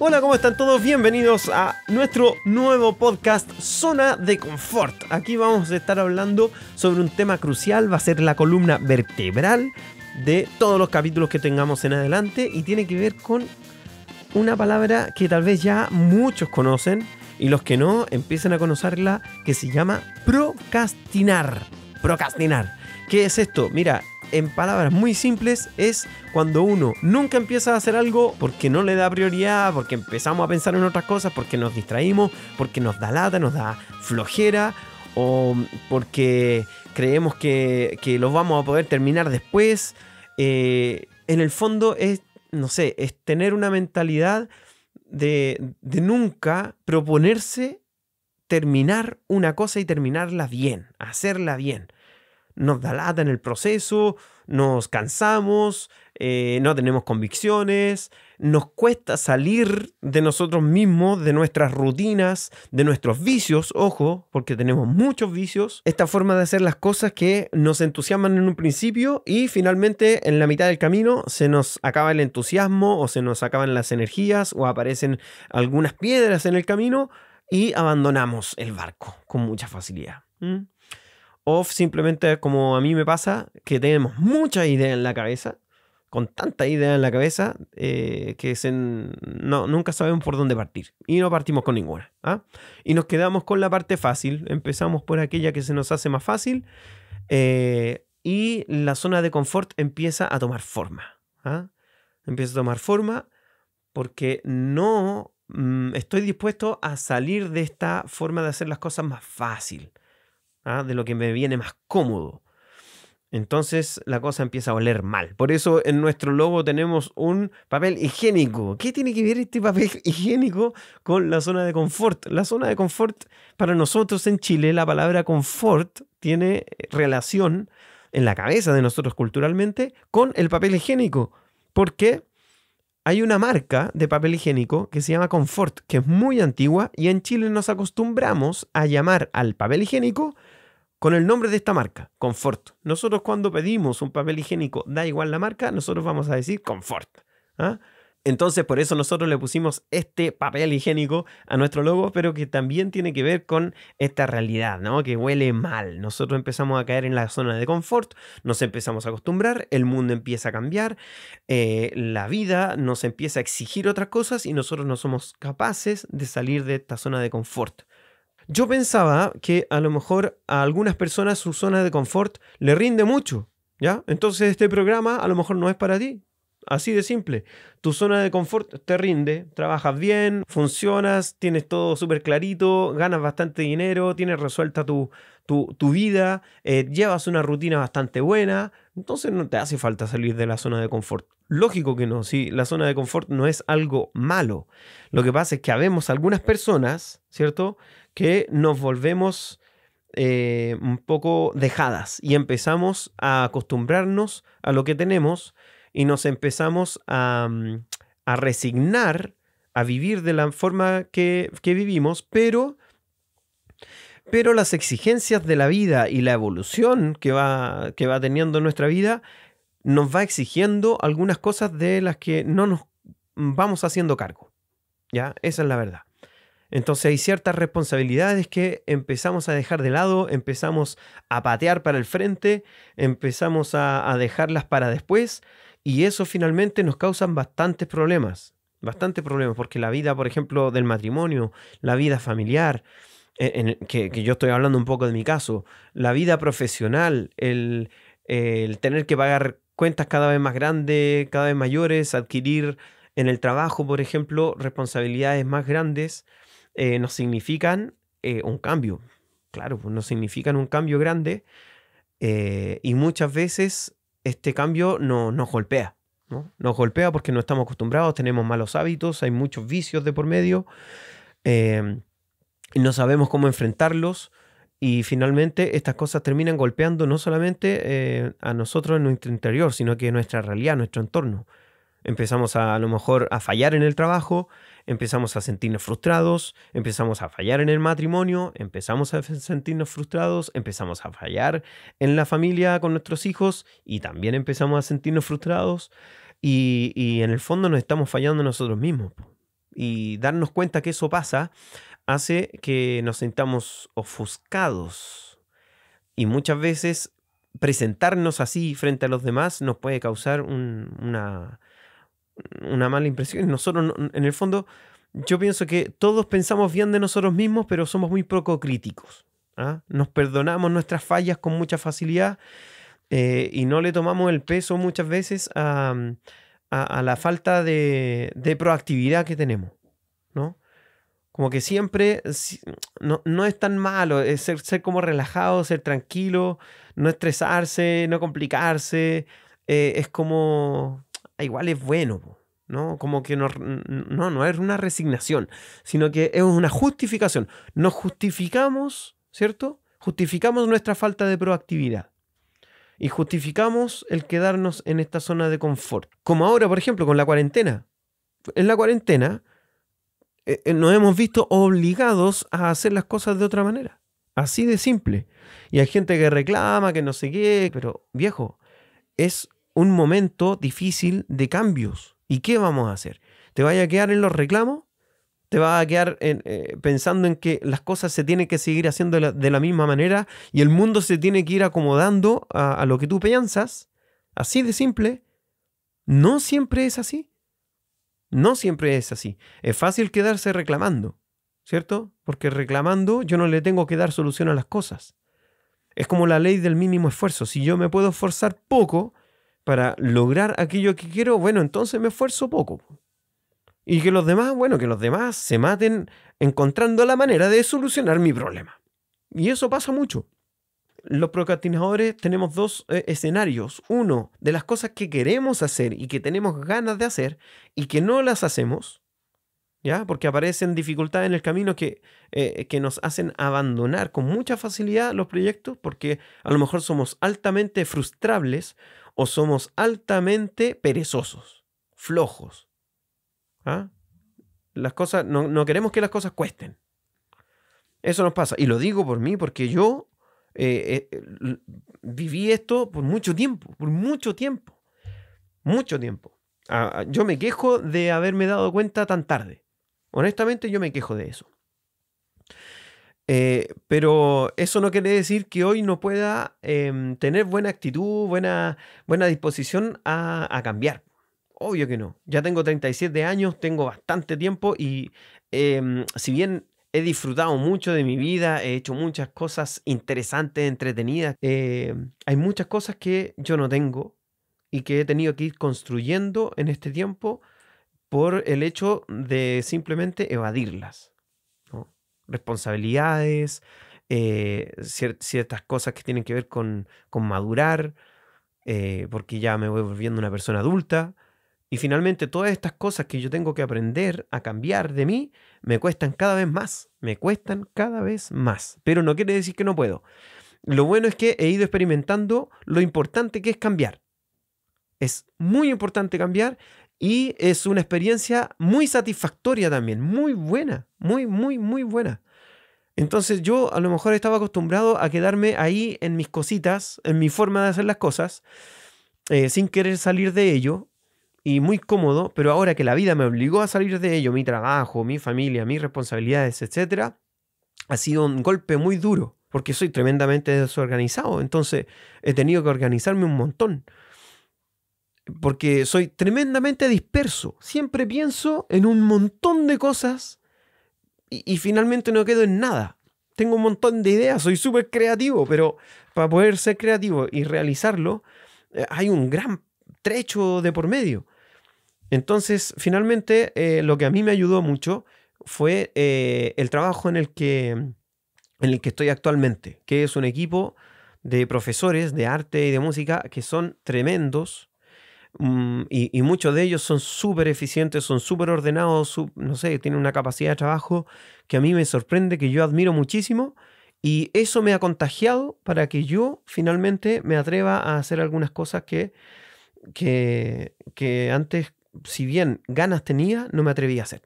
Hola, ¿cómo están todos? Bienvenidos a nuestro nuevo podcast Zona de Confort. Aquí vamos a estar hablando sobre un tema crucial, va a ser la columna vertebral de todos los capítulos que tengamos en adelante y tiene que ver con una palabra que tal vez ya muchos conocen y los que no empiecen a conocerla, que se llama procrastinar. Procrastinar. ¿Qué es esto? Mira, en palabras muy simples es cuando uno nunca empieza a hacer algo porque no le da prioridad, porque empezamos a pensar en otras cosas, porque nos distraímos, porque nos da lata, nos da flojera o porque creemos que lo vamos a poder terminar después. En el fondo es, no sé, es tener una mentalidad de nunca proponerse terminar una cosa y terminarla bien, hacerla bien. Nos da lata en el proceso, nos cansamos, no tenemos convicciones, nos cuesta salir de nosotros mismos, de nuestras rutinas, de nuestros vicios, ojo, porque tenemos muchos vicios. Esta forma de hacer las cosas que nos entusiasman en un principio y finalmente en la mitad del camino se nos acaba el entusiasmo o se nos acaban las energías o aparecen algunas piedras en el camino y abandonamos el barco con mucha facilidad. O simplemente, como a mí me pasa, que tenemos muchas ideas en la cabeza, con tanta idea en la cabeza, que nunca sabemos por dónde partir. Y no partimos con ninguna. Y nos quedamos con la parte fácil. Empezamos por aquella que se nos hace más fácil. Y la zona de confort empieza a tomar forma. Empieza a tomar forma porque no estoy dispuesto a salir de esta forma de hacer las cosas más fácil. De lo que me viene más cómodo. Entonces la cosa empieza a oler mal. Por eso en nuestro logo tenemos un papel higiénico. ¿Qué tiene que ver este papel higiénico con la zona de confort? La zona de confort, para nosotros en Chile, la palabra confort tiene relación en la cabeza de nosotros culturalmente con el papel higiénico. Porque hay una marca de papel higiénico que se llama Confort, que es muy antigua y en Chile nos acostumbramos a llamar al papel higiénico con el nombre de esta marca, Confort. Nosotros cuando pedimos un papel higiénico, da igual la marca, nosotros vamos a decir Confort. Entonces por eso nosotros le pusimos este papel higiénico a nuestro logo, pero que también tiene que ver con esta realidad, ¿no? Que huele mal. Nosotros empezamos a caer en la zona de confort, nos empezamos a acostumbrar, el mundo empieza a cambiar, la vida nos empieza a exigir otras cosas y nosotros no somos capaces de salir de esta zona de confort. Yo pensaba que a lo mejor a algunas personas su zona de confort le rinde mucho, ¿ya? Entonces este programa a lo mejor no es para ti. Así de simple. Tu zona de confort te rinde, trabajas bien, funcionas, tienes todo súper clarito, ganas bastante dinero, tienes resuelta tu vida, llevas una rutina bastante buena, entonces no te hace falta salir de la zona de confort. Lógico que no, sí, la zona de confort no es algo malo. Lo que pasa es que habemos algunas personas, ¿cierto?, que nos volvemos un poco dejadas y empezamos a acostumbrarnos a lo que tenemos y nos empezamos a resignar a vivir de la forma que vivimos, pero las exigencias de la vida y la evolución que va teniendo nuestra vida nos va exigiendo algunas cosas de las que no nos vamos haciendo cargo. ¿Ya? Esa es la verdad. Entonces hay ciertas responsabilidades que empezamos a dejar de lado, empezamos a patear para el frente, empezamos a dejarlas para después y eso finalmente nos causa bastantes problemas, porque la vida, por ejemplo, del matrimonio, la vida familiar, que yo estoy hablando un poco de mi caso, la vida profesional, el tener que pagar cuentas cada vez más grandes, cada vez mayores, adquirir en el trabajo, por ejemplo, responsabilidades más grandes, nos significan un cambio. Claro, pues nos significan un cambio grande y muchas veces este cambio nos golpea, ¿no? Nos golpea porque no estamos acostumbrados, tenemos malos hábitos, hay muchos vicios de por medio, y no sabemos cómo enfrentarlos y finalmente estas cosas terminan golpeando no solamente a nosotros en nuestro interior, sino que en nuestra realidad, nuestro entorno. Empezamos a lo mejor a fallar en el trabajo, empezamos a sentirnos frustrados, empezamos a fallar en el matrimonio, empezamos a sentirnos frustrados, empezamos a fallar en la familia con nuestros hijos y también empezamos a sentirnos frustrados y en el fondo nos estamos fallando nosotros mismos. Y darnos cuenta que eso pasa hace que nos sintamos ofuscados. Y muchas veces presentarnos así frente a los demás nos puede causar una mala impresión. Nosotros, en el fondo, yo pienso que todos pensamos bien de nosotros mismos, pero somos muy poco críticos. ¿Ah? Nos perdonamos nuestras fallas con mucha facilidad y no le tomamos el peso muchas veces a la falta de proactividad que tenemos, ¿no? Como que siempre no es tan malo, es ser como relajado, ser tranquilo, no estresarse, no complicarse. Es como, igual es bueno, ¿no? Como que no es una resignación, sino que es una justificación. Nos justificamos, ¿cierto? Justificamos nuestra falta de proactividad. Y justificamos el quedarnos en esta zona de confort. Como ahora, por ejemplo, con la cuarentena. En la cuarentena nos hemos visto obligados a hacer las cosas de otra manera. Así de simple. Y hay gente que reclama, que no sé qué, pero viejo, es un momento difícil de cambios. ¿Y qué vamos a hacer? ¿Te vas a quedar en los reclamos? ¿Te vas a quedar pensando en que las cosas se tienen que seguir haciendo de la misma manera y el mundo se tiene que ir acomodando a lo que tú piensas? Así de simple. No siempre es así. No siempre es así. Es fácil quedarse reclamando, ¿cierto? Porque reclamando yo no le tengo que dar solución a las cosas. Es como la ley del mínimo esfuerzo. Si yo me puedo esforzar poco para lograr aquello que quiero, bueno, entonces me esfuerzo poco. Y que los demás, bueno, que los demás se maten encontrando la manera de solucionar mi problema. Y eso pasa mucho. Los procrastinadores tenemos dos escenarios. Uno, de las cosas que queremos hacer y que tenemos ganas de hacer y que no las hacemos, ¿ya? Porque aparecen dificultades en el camino que nos hacen abandonar con mucha facilidad los proyectos porque a lo mejor somos altamente frustrables o somos altamente perezosos, flojos. ¿Ah? Las cosas, no queremos que las cosas cuesten. Eso nos pasa. Y lo digo por mí porque yo viví esto por mucho tiempo, mucho tiempo. Yo me quejo de haberme dado cuenta tan tarde. Honestamente, yo me quejo de eso. Pero eso no quiere decir que hoy no pueda tener buena actitud, buena disposición a cambiar. Obvio que no. Ya tengo 37 años, tengo bastante tiempo y si bien he disfrutado mucho de mi vida, he hecho muchas cosas interesantes, entretenidas, hay muchas cosas que yo no tengo y que he tenido que ir construyendo en este tiempo por el hecho de simplemente evadirlas, ¿no? Responsabilidades, ciertas cosas que tienen que ver con madurar, porque ya me voy volviendo una persona adulta. Y finalmente todas estas cosas que yo tengo que aprender a cambiar de mí me cuestan cada vez más. Pero no quiere decir que no puedo. Lo bueno es que he ido experimentando lo importante que es cambiar. Es muy importante cambiar y es una experiencia muy satisfactoria también. Muy buena. Muy buena. Entonces yo a lo mejor estaba acostumbrado a quedarme ahí en mis cositas, en mi forma de hacer las cosas, sin querer salir de ello. Y muy cómodo, pero ahora que la vida me obligó a salir de ello, mi trabajo, mi familia, mis responsabilidades, etc., ha sido un golpe muy duro, porque soy tremendamente desorganizado, entonces he tenido que organizarme un montón, porque soy tremendamente disperso, siempre pienso en un montón de cosas y finalmente no quedo en nada. Tengo un montón de ideas, soy súper creativo, pero para poder ser creativo y realizarlo, hay un gran trecho de por medio. Entonces, finalmente, lo que a mí me ayudó mucho fue el trabajo en el que estoy actualmente, que es un equipo de profesores de arte y de música que son tremendos, y muchos de ellos son súper eficientes, son súper ordenados, no sé, tienen una capacidad de trabajo que a mí me sorprende, que yo admiro muchísimo, y eso me ha contagiado para que yo finalmente me atreva a hacer algunas cosas que antes, si bien ganas tenía, no me atreví a hacer.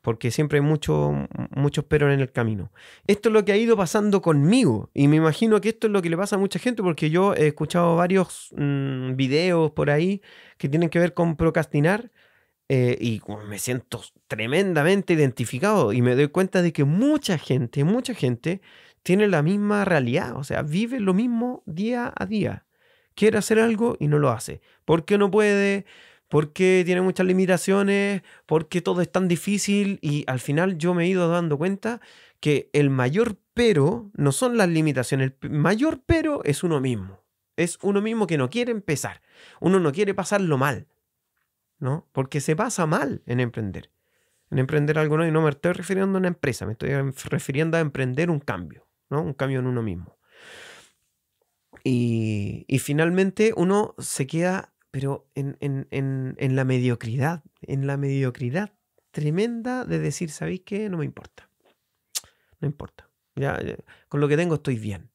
Porque siempre hay muchos peros en el camino. Esto es lo que ha ido pasando conmigo. Y me imagino que esto es lo que le pasa a mucha gente, porque yo he escuchado varios videos por ahí que tienen que ver con procrastinar. y me siento tremendamente identificado y me doy cuenta de que mucha gente tiene la misma realidad, o sea, vive lo mismo día a día. Quiere hacer algo y no lo hace. ¿Por qué no puede? Porque tiene muchas limitaciones, porque todo es tan difícil y al final yo me he ido dando cuenta que el mayor pero no son las limitaciones, el mayor pero es uno mismo. Es uno mismo que no quiere empezar. Uno no quiere pasarlo mal, ¿no? Porque se pasa mal en emprender. En emprender algo nuevo, y no me estoy refiriendo a una empresa, me estoy refiriendo a emprender un cambio, ¿no? Un cambio en uno mismo. Y finalmente uno se queda, pero en la mediocridad tremenda de decir, ¿sabéis qué? No me importa, no importa. Ya, con lo que tengo estoy bien,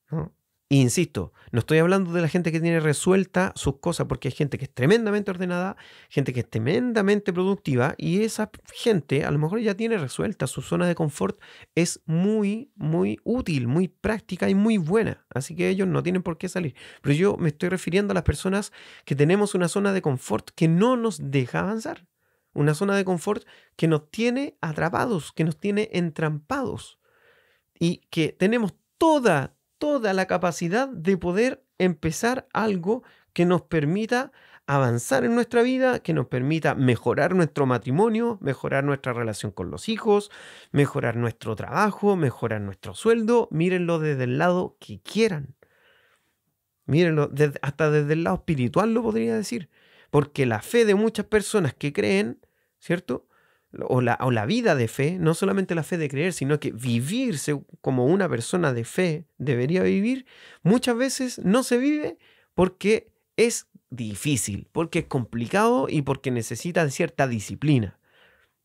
¿no? E insisto, no estoy hablando de la gente que tiene resuelta sus cosas, porque hay gente que es tremendamente ordenada, gente que es tremendamente productiva, y esa gente a lo mejor ya tiene resuelta su zona de confort, es muy, muy útil, muy práctica y muy buena, así que ellos no tienen por qué salir. Pero yo me estoy refiriendo a las personas que tenemos una zona de confort que no nos deja avanzar, una zona de confort que nos tiene atrapados, que nos tiene entrampados, y que tenemos toda la capacidad de poder empezar algo que nos permita avanzar en nuestra vida, que nos permita mejorar nuestro matrimonio, mejorar nuestra relación con los hijos, mejorar nuestro trabajo, mejorar nuestro sueldo. Mírenlo desde el lado que quieran. Mírenlo hasta desde el lado espiritual, lo podría decir. Porque la fe de muchas personas que creen, ¿cierto? O la vida de fe, no solamente la fe de creer, sino que vivirse como una persona de fe debería vivir, muchas veces no se vive porque es difícil, porque es complicado y porque necesita de cierta disciplina.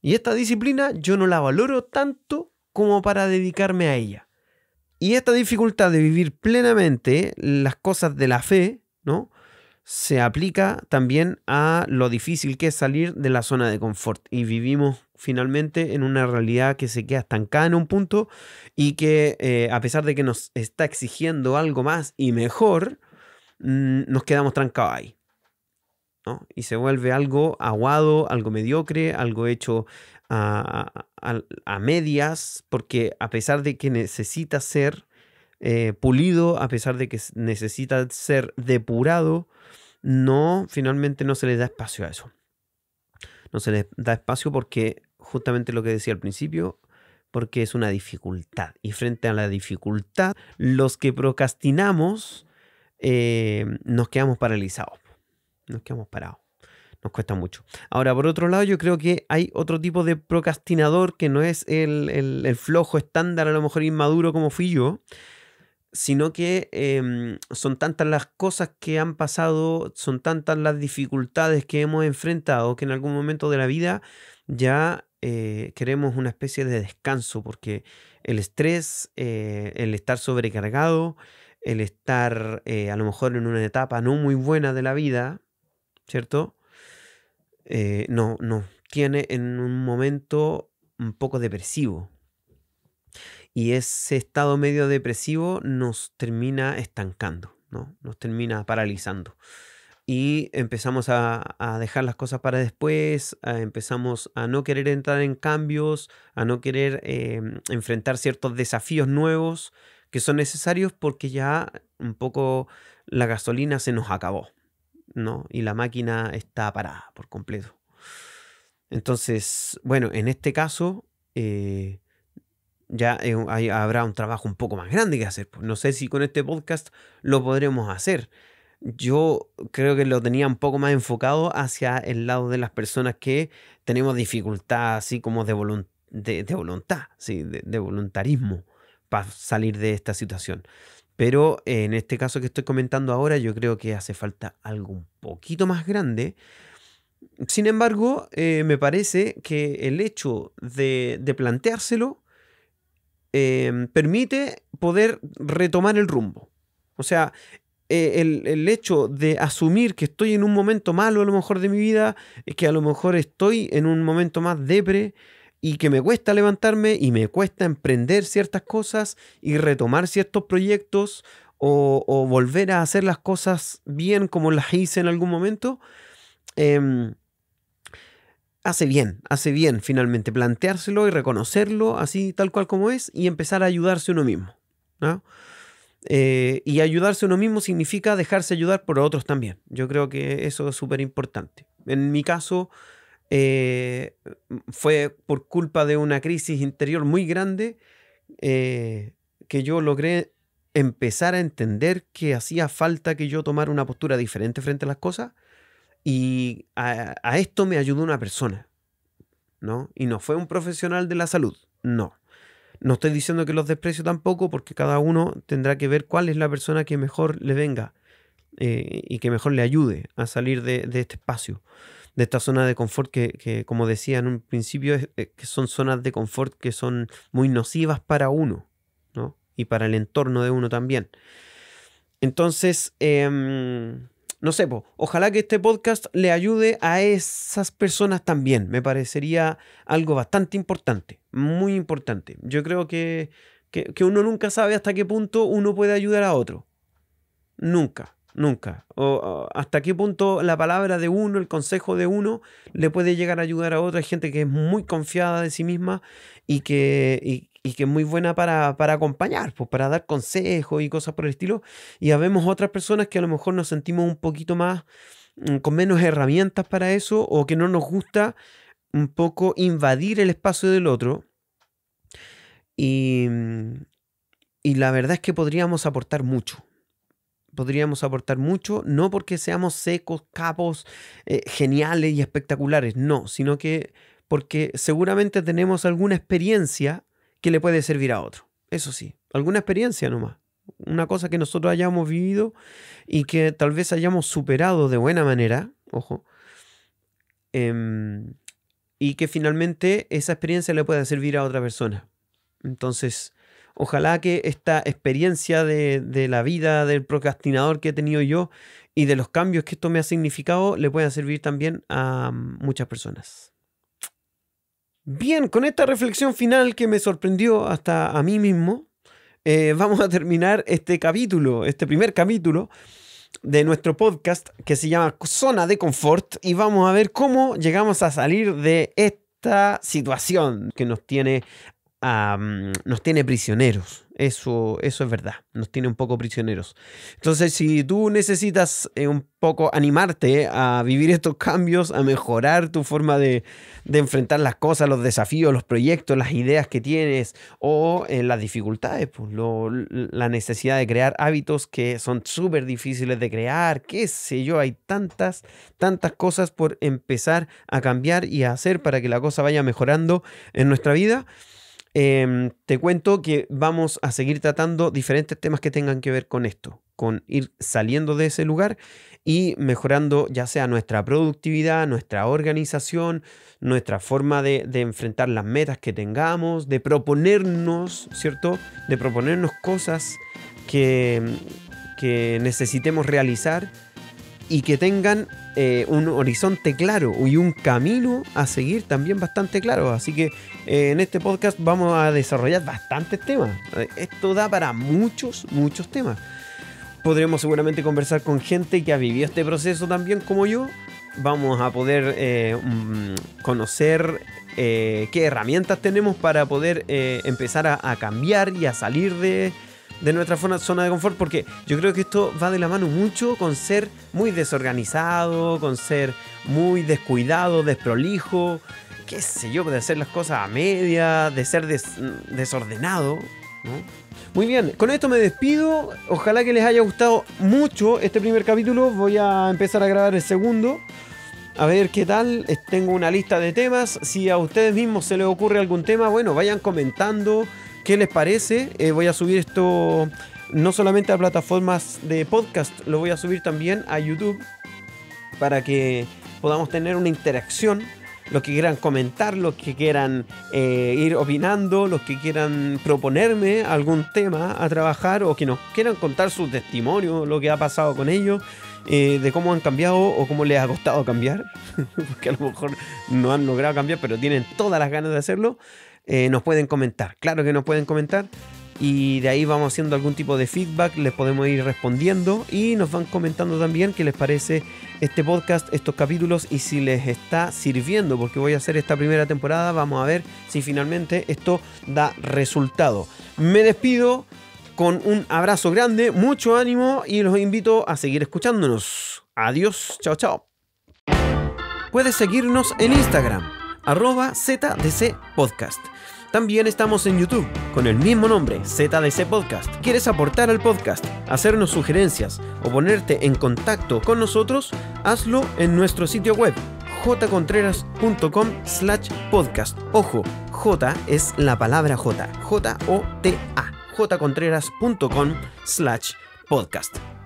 Y esta disciplina yo no la valoro tanto como para dedicarme a ella. Y esta dificultad de vivir plenamente las cosas de la fe, ¿no?, se aplica también a lo difícil que es salir de la zona de confort. Y vivimos finalmente en una realidad que se queda estancada en un punto y que a pesar de que nos está exigiendo algo más y mejor, nos quedamos trancados ahí, ¿no? Y se vuelve algo aguado, algo mediocre, algo hecho a medias, porque a pesar de que necesita ser pulido, a pesar de que necesita ser depurado, finalmente no se le da espacio a eso. No se le da espacio porque, justamente lo que decía al principio, porque es una dificultad. Y frente a la dificultad, los que procrastinamos nos quedamos paralizados. Nos quedamos parados. Nos cuesta mucho. Ahora, por otro lado, yo creo que hay otro tipo de procrastinador que no es el flojo estándar, a lo mejor inmaduro como fui yo, sino que son tantas las cosas que han pasado, son tantas las dificultades que hemos enfrentado, que en algún momento de la vida ya queremos una especie de descanso, porque el estrés, el estar sobrecargado, el estar a lo mejor en una etapa no muy buena de la vida, ¿cierto? Nos tiene en un momento un poco depresivo. Y ese estado medio depresivo nos termina estancando, ¿no? Nos termina paralizando. Y empezamos a dejar las cosas para después, empezamos a no querer entrar en cambios, a no querer enfrentar ciertos desafíos nuevos que son necesarios porque ya un poco la gasolina se nos acabó, ¿no? Y la máquina está parada por completo. Entonces, bueno, en este caso ya habrá un trabajo un poco más grande que hacer. No sé si con este podcast lo podremos hacer. Yo creo que lo tenía un poco más enfocado hacia el lado de las personas que tenemos dificultad, así como de voluntad, sí, de voluntarismo para salir de esta situación. Pero en este caso que estoy comentando ahora, yo creo que hace falta algo un poquito más grande. Sin embargo, me parece que el hecho de planteárselo permite poder retomar el rumbo. O sea, el hecho de asumir que estoy en un momento malo a lo mejor de mi vida, que a lo mejor estoy en un momento más depre y que me cuesta levantarme y me cuesta emprender ciertas cosas y retomar ciertos proyectos o volver a hacer las cosas bien como las hice en algún momento, hace bien finalmente planteárselo y reconocerlo así tal cual como es y empezar a ayudarse uno mismo, ¿no? Y ayudarse uno mismo significa dejarse ayudar por otros también. Yo creo que eso es súper importante. En mi caso, fue por culpa de una crisis interior muy grande que yo logré empezar a entender que hacía falta que yo tomara una postura diferente frente a las cosas y a esto me ayudó una persona, ¿no? Y no fue un profesional de la salud, no. No estoy diciendo que los desprecio tampoco porque cada uno tendrá que ver cuál es la persona que mejor le venga y que mejor le ayude a salir de este espacio, de esta zona de confort que como decía en un principio, que son zonas de confort que son muy nocivas para uno, ¿no? Y para el entorno de uno también. Entonces, no sé, ojalá que este podcast le ayude a esas personas también. Me parecería algo bastante importante, muy importante. Yo creo que uno nunca sabe hasta qué punto uno puede ayudar a otro. Nunca. O hasta qué punto la palabra de uno, el consejo de uno, le puede llegar a ayudar a otra. Hay gente que es muy confiada de sí misma y que es muy buena para acompañar, pues, para dar consejos y cosas por el estilo. Y habemos otras personas que a lo mejor nos sentimos un poquito más, con menos herramientas para eso, o que no nos gusta un poco invadir el espacio del otro. Y, y la verdad es que podríamos aportar mucho. No porque seamos secos, capos, geniales y espectaculares, no, sino que porque seguramente tenemos alguna experiencia que le puede servir a otro. Eso sí, alguna experiencia nomás. Una cosa que nosotros hayamos vivido y que tal vez hayamos superado de buena manera, ojo, y que finalmente esa experiencia le pueda servir a otra persona. Entonces, ojalá que esta experiencia de la vida del procrastinador que he tenido yo y de los cambios que esto me ha significado le pueda servir también a muchas personas. Bien, con esta reflexión final que me sorprendió hasta a mí mismo, vamos a terminar este primer capítulo de nuestro podcast que se llama Zona de Confort y vamos a ver cómo llegamos a salir de esta situación que nos tiene prisioneros. Eso es verdad, nos tiene un poco prisioneros. Entonces, si tú necesitas un poco animarte a vivir estos cambios, a mejorar tu forma de enfrentar las cosas, los desafíos, los proyectos, las ideas que tienes o las dificultades, pues, la necesidad de crear hábitos que son súper difíciles de crear, qué sé yo, hay tantas cosas por empezar a cambiar y a hacer para que la cosa vaya mejorando en nuestra vida. Te cuento que vamos a seguir tratando diferentes temas que tengan que ver con esto, con ir saliendo de ese lugar y mejorando ya sea nuestra productividad, nuestra organización, nuestra forma de enfrentar las metas que tengamos, de proponernos, ¿cierto? De proponernos cosas que necesitemos realizar y que tengan un horizonte claro y un camino a seguir también bastante claro. Así que en este podcast vamos a desarrollar bastantes temas. Esto da para muchos temas. Podremos seguramente conversar con gente que ha vivido este proceso también como yo. Vamos a poder conocer qué herramientas tenemos para poder empezar a cambiar y a salir de nuestra zona de confort, porque yo creo que esto va de la mano mucho con ser muy desorganizado, con ser muy descuidado, desprolijo, qué sé yo, de hacer las cosas a media, de ser desordenado, ¿no? Muy bien, con esto me despido. Ojalá que les haya gustado mucho este primer capítulo. Voy a empezar a grabar el segundo. A ver qué tal. Tengo una lista de temas. Si a ustedes mismos se les ocurre algún tema, bueno, vayan comentando qué les parece. Voy a subir esto no solamente a plataformas de podcast, lo voy a subir también a YouTube para que podamos tener una interacción. Los que quieran comentar, los que quieran ir opinando, los que quieran proponerme algún tema a trabajar o que nos quieran contar su testimonio, lo que ha pasado con ellos, de cómo han cambiado o cómo les ha costado cambiar, porque a lo mejor no han logrado cambiar, pero tienen todas las ganas de hacerlo. Nos pueden comentar, claro que nos pueden comentar. y de ahí vamos haciendo algún tipo de feedback, les podemos ir respondiendo y nos van comentando también qué les parece este podcast, estos capítulos y si les está sirviendo, porque voy a hacer esta primera temporada, vamos a ver si finalmente esto da resultado. Me despido con un abrazo grande, mucho ánimo y los invito a seguir escuchándonos. Adiós, chao, chao. Puedes seguirnos en Instagram, @ZDCPodcast. También estamos en YouTube, con el mismo nombre, ZDC Podcast. ¿Quieres aportar al podcast, hacernos sugerencias o ponerte en contacto con nosotros? Hazlo en nuestro sitio web, jcontreras.com/podcast. Ojo, J es la palabra J, J-O-T-A, jcontreras.com/podcast.